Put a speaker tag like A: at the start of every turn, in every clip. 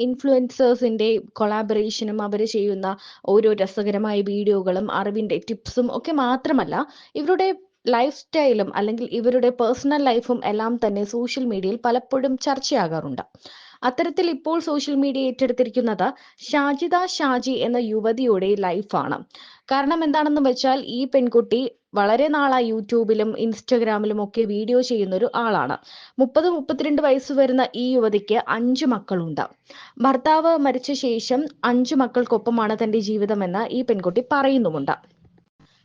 A: ഇൻഫ്ലുവൻസേഴ്സിന്റെ കൊളാബറേഷനും അവർ ചെയ്യുന്ന ഓരോ രസകരമായ വീഡിയോകളും അറിവിന്റെ ടിപ്സും ഒക്കെ മാത്രമല്ല, ഇവരുടെ ലൈഫ് സ്റ്റൈലും അല്ലെങ്കിൽ ഇവരുടെ പേഴ്സണൽ ലൈഫും എല്ലാം തന്നെ സോഷ്യൽ മീഡിയയിൽ പലപ്പോഴും ചർച്ചയാകാറുണ്ട്. അത്തരത്തിൽ ഇപ്പോൾ സോഷ്യൽ മീഡിയ ഏറ്റെടുത്തിരിക്കുന്നത് ഷാജിദ ഷാജി എന്ന യുവതിയുടെ ലൈഫാണ്. കാരണം എന്താണെന്ന് വെച്ചാൽ ഈ പെൺകുട്ടി വളരെ നാളായി യൂട്യൂബിലും ഇൻസ്റ്റഗ്രാമിലും ഒക്കെ വീഡിയോ ചെയ്യുന്ന ഒരു ആളാണ്. 32 വയസ്സ് വരുന്ന ഈ യുവതിക്ക് 5 മക്കളുണ്ട്. ഭർത്താവ് മരിച്ച ശേഷം 5 മക്കൾക്കൊപ്പമാണ് തന്റെ ജീവിതമെന്ന് ഈ പെൺകുട്ടി പറയുന്നുമുണ്ട്.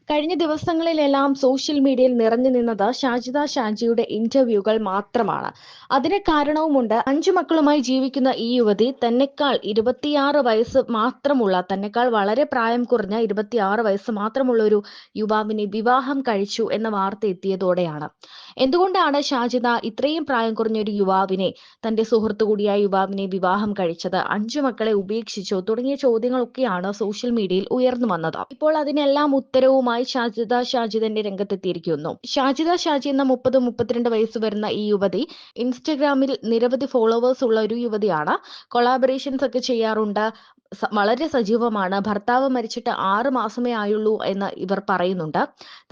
A: കഴിഞ്ഞ ദിവസങ്ങളിലെല്ലാം സോഷ്യൽ മീഡിയയിൽ നിറഞ്ഞു നിന്നത് ഷാജിദ ഷാജിയുടെ ഇന്റർവ്യൂകൾ മാത്രമാണ്. അതിന് കാരണവുമുണ്ട്. 5 മക്കളുമായി ജീവിക്കുന്ന ഈ യുവതി തന്നെക്കാൾ 26 വയസ്സ് മാത്രമുള്ള, തന്നെക്കാൾ വളരെ പ്രായം കുറഞ്ഞ 26 വയസ്സ് മാത്രമുള്ള ഒരു യുവാവിനെ വിവാഹം കഴിച്ചു എന്ന വാർത്ത എത്തിയതോടെയാണ്. എന്തുകൊണ്ടാണ് ഷാജിദ ഇത്രയും പ്രായം കുറഞ്ഞ ഒരു യുവാവിനെ, തന്റെ സുഹൃത്തു കൂടിയായ യുവാവിനെ വിവാഹം കഴിച്ചത്? 5 മക്കളെ ഉപേക്ഷിച്ചോ? തുടങ്ങിയ ചോദ്യങ്ങളൊക്കെയാണ് സോഷ്യൽ മീഡിയയിൽ ഉയർന്നു വന്നത്. ഇപ്പോൾ അതിനെല്ലാം ഉത്തരവുമായി ഷാജിദ ഷാജി തന്നെ രംഗത്തെത്തിയിരിക്കുന്നു. ഷാജിദ ഷാജി എന്ന 32 വയസ്സ് വരുന്ന ഈ യുവതി ഇൻസ്റ്റഗ്രാമിൽ നിരവധി ഫോളോവേഴ്സ് ഉള്ള ഒരു യുവതിയാണ്. കൊളാബറേഷൻസ് ഒക്കെ ചെയ്യാറുണ്ട്. വളരെ സജീവമാണ്. ഭർത്താവ് മരിച്ചിട്ട് 6 മാസമേ ആയുള്ളൂ എന്ന് ഇവർ പറയുന്നുണ്ട്.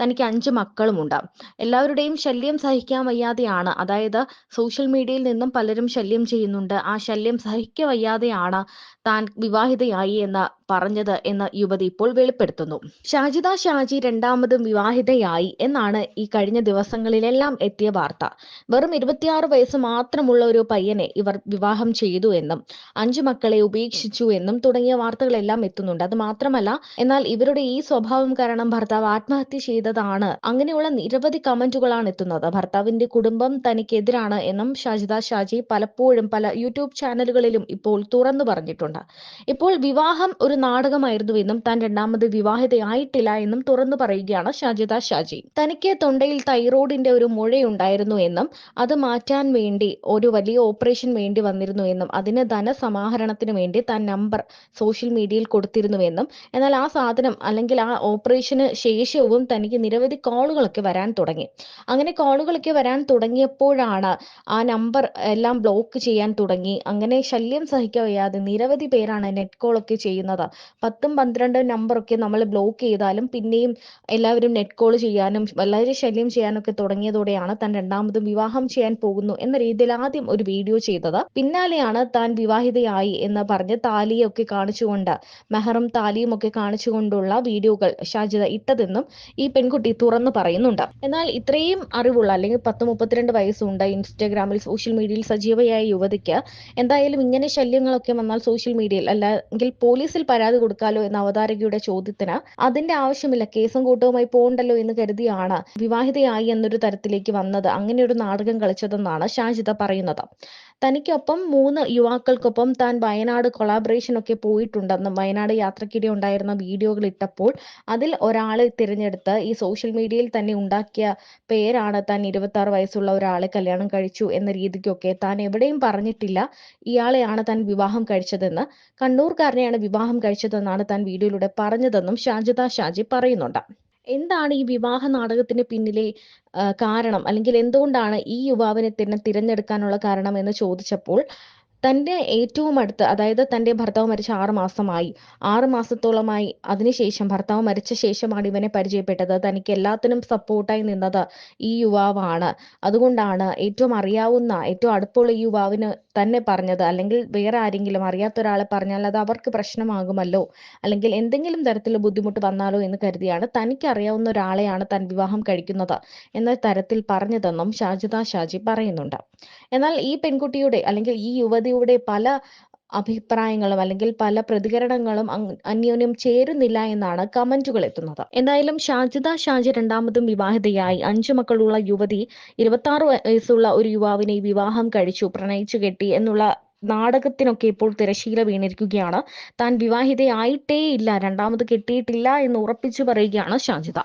A: തനിക്ക് 5 മക്കളുമുണ്ട്. എല്ലാവരുടെയും ശല്യം സഹിക്കാൻ വയ്യാതെയാണ്, അതായത് സോഷ്യൽ മീഡിയയിൽ നിന്നും പലരും ശല്യം ചെയ്യുന്നുണ്ട്. ആ ശല്യം സഹിക്കവയ്യാതെയാണ് താൻ വിവാഹിതയായി എന്ന് പറഞ്ഞത് എന്ന് യുവതി ഇപ്പോൾ വെളിപ്പെടുത്തുന്നു. ഷാജിദ ഷാജി രണ്ടാമതും വിവാഹിതയായി എന്നാണ് ഈ കഴിഞ്ഞ ദിവസങ്ങളിലെല്ലാം എത്തിയ വാർത്ത. വെറും 26 വയസ്സ് മാത്രമുള്ള ഒരു പയ്യനെ ഇവർ വിവാഹം ചെയ്തു എന്നും 5 മക്കളെ ഉപേക്ഷിച്ചു എന്നും തുടങ്ങിയ വാർത്തകളെല്ലാം എത്തുന്നുണ്ട്. അത് മാത്രമല്ല, എന്നാൽ ഇവരുടെ ഈ സ്വഭാവം കാരണം ഭർത്താവ് ആത്മഹത്യ ചെയ്തതാണ്, അങ്ങനെയുള്ള നിരവധി കമന്റുകളാണ് എത്തുന്നത്. ഭർത്താവിന്റെ കുടുംബം തനിക്കെതിരാണ് എന്നും ഷാജിദ ഷാജി പലപ്പോഴും പല യൂട്യൂബ് ചാനലുകളിലും ഇപ്പോൾ തുറന്നു പറഞ്ഞിട്ടുണ്ട്. ഇപ്പോൾ വിവാഹം ഒരു നാടകമായിരുന്നുവെന്നും താൻ രണ്ടാമത് വിവാഹിതയായിട്ടില്ല എന്നും തുറന്നു പറയുകയാണ് ഷാജിദ ഷാജി. തനിക്ക് തൊണ്ടയിൽ തൈറോയിഡിന്റെ ഒരു മുഴയുണ്ടായിരുന്നു എന്നും അത് മാറ്റാൻ വേണ്ടി ഒരു വലിയ ഓപ്പറേഷൻ വേണ്ടി വന്നിരുന്നു എന്നും അതിന് ധനസമാഹരണത്തിന് വേണ്ടി താൻ നമ്പർ സോഷ്യൽ മീഡിയയിൽ കൊടുത്തിരുന്നുവെന്നും, എന്നാൽ ആ സാധനം അല്ലെങ്കിൽ ആ ഓപ്പറേഷന് ശേഷവും തനിക്ക് നിരവധി കോളുകളൊക്കെ വരാൻ തുടങ്ങി. അങ്ങനെ കോളുകളൊക്കെ വരാൻ തുടങ്ങിയപ്പോഴാണ് ആ നമ്പർ എല്ലാം ബ്ലോക്ക് ചെയ്യാൻ തുടങ്ങി. അങ്ങനെ ശല്യം സഹിക്കവയ്യാതെ നിരവധി പേരാണ് നെറ്റ് കോൾ ഒക്കെ ചെയ്യുന്നത്. 10ഉം 12ഉം നമ്പറൊക്കെ നമ്മൾ ബ്ലോക്ക് ചെയ്താലും പിന്നെയും എല്ലാവരും നെറ്റ് കോൾ ചെയ്യാനും വളരെ ശല്യം ചെയ്യാനൊക്കെ തുടങ്ങിയതോടെയാണ് താൻ രണ്ടാമതും വിവാഹം ചെയ്യാൻ പോകുന്നു എന്ന രീതിയിൽ ആദ്യം ഒരു വീഡിയോ ചെയ്തത്. പിന്നാലെയാണ് താൻ വിവാഹിതയായി എന്ന് പറഞ്ഞ് താലിയൊക്കെ കാണിച്ചുകൊണ്ട്, മെഹറും താലിയും ഒക്കെ കാണിച്ചുകൊണ്ടുള്ള വീഡിയോകൾ ഷാജിദ ഇട്ടതെന്നും ഈ പെൺകുട്ടി തുറന്നു പറയുന്നുണ്ട്. എന്നാൽ ഇത്രയും അറിവുള്ള, അല്ലെങ്കിൽ 32 വയസ്സുണ്ട്, ഇൻസ്റ്റഗ്രാമിൽ സോഷ്യൽ മീഡിയയിൽ സജീവയായ യുവതിക്ക് എന്തായാലും ഇങ്ങനെ ശല്യങ്ങളൊക്കെ വന്നാൽ സോഷ്യൽ മീഡിയയിൽ അല്ലെങ്കിൽ പോലീസിൽ പരാതി കൊടുക്കാലോ എന്ന അവതാരകയുടെ ചോദ്യത്തിന് അതിന്റെ ആവശ്യമില്ല, കേസും കൂട്ടവുമായി പോകണ്ടല്ലോ എന്ന് കരുതിയാണ് വിവാഹിതയായി എന്നൊരു തരത്തിലേക്ക് വന്നത്, അങ്ങനെ ഒരു നാടകം കളിച്ചതെന്നാണ് ഷാജിദ പറയുന്നത്. തനിക്കൊപ്പം 3 യുവാക്കൾക്കൊപ്പം താൻ വയനാട് കൊളാബറേഷൻ ഒക്കെ പോയിട്ടുണ്ടെന്നും വയനാട് യാത്രക്കിടെ ഉണ്ടായിരുന്ന വീഡിയോകൾ ഇട്ടപ്പോൾ അതിൽ ഒരാളെ തിരഞ്ഞെടുത്ത് ഈ സോഷ്യൽ മീഡിയയിൽ തന്നെ ഉണ്ടാക്കിയ പേരാണ് താൻ 26 വയസ്സുള്ള ഒരാളെ കല്യാണം കഴിച്ചു എന്ന രീതിക്കൊക്കെ താൻ എവിടെയും പറഞ്ഞിട്ടില്ല, ഇയാളെയാണ് താൻ വിവാഹം കഴിച്ചതെന്ന്, കണ്ണൂർക്കാരനെയാണ് വിവാഹം കഴിച്ചതെന്നാണ് താൻ വീഡിയോയിലൂടെ പറഞ്ഞതെന്നും ഷാജിദ ഷാജി പറയുന്നുണ്ട്. എന്താണ് ഈ വിവാഹ നാടകത്തിന് പിന്നിലെ കാരണം, അല്ലെങ്കിൽ എന്തുകൊണ്ടാണ് ഈ യുവാവിനെ തന്നെ തിരഞ്ഞെടുക്കാനുള്ള കാരണം എന്ന് ചോദിച്ചപ്പോൾ തന്റെ ഏറ്റവും അടുത്ത്, അതായത് തന്റെ ഭർത്താവ് മരിച്ച 6 മാസമായി, 6 മാസത്തോളമായി അതിനുശേഷം ഭർത്താവ് മരിച്ച ശേഷമാണ് ഇവനെ പരിചയപ്പെട്ടത്, തനിക്ക് എല്ലാത്തിനും സപ്പോർട്ടായി നിന്നത് ഈ യുവാവാണ്, അതുകൊണ്ടാണ് ഏറ്റവും അറിയാവുന്ന ഏറ്റവും അടുപ്പമുള്ള ഈ യുവാവിന് തന്നെ പറഞ്ഞത്, അല്ലെങ്കിൽ വേറെ ആരെങ്കിലും അറിയാത്ത ഒരാളെ പറഞ്ഞാൽ അത് അവർക്ക് പ്രശ്നമാകുമല്ലോ, അല്ലെങ്കിൽ എന്തെങ്കിലും തരത്തിൽ ബുദ്ധിമുട്ട് വന്നാലോ എന്ന് കരുതിയാണ് തനിക്ക് അറിയാവുന്ന ഒരാളെയാണ് താൻ വിവാഹം കഴിക്കുന്നത് എന്ന തരത്തിൽ പറഞ്ഞതെന്നും ഷാജിദ ഷാജി പറയുന്നുണ്ട്. എന്നാൽ ഈ പെൺകുട്ടിയുടെ അല്ലെങ്കിൽ ഈ യുവതിയുടെ പല അഭിപ്രായങ്ങളും അല്ലെങ്കിൽ പല പ്രതികരണങ്ങളും അന്യോന്യം ചേരുന്നില്ല എന്നാണ് കമന്റുകൾ എത്തുന്നത്. എന്തായാലും ഷാജിദ ഷാജി രണ്ടാമതും വിവാഹിതയായി 5 മക്കളുള്ള യുവതി 26 വയസ്സുള്ള ഒരു യുവാവിനെ വിവാഹം കഴിച്ചു, പ്രണയിച്ചു കെട്ടി എന്നുള്ള നാടകത്തിനൊക്കെ ഇപ്പോൾ തിരശീല വീണിരിക്കുകയാണ്. താൻ വിവാഹിതയായിട്ടേ ഇല്ല, രണ്ടാമത് കെട്ടിയിട്ടില്ല എന്ന് ഉറപ്പിച്ചു പറയുകയാണ് ഷാജിദ.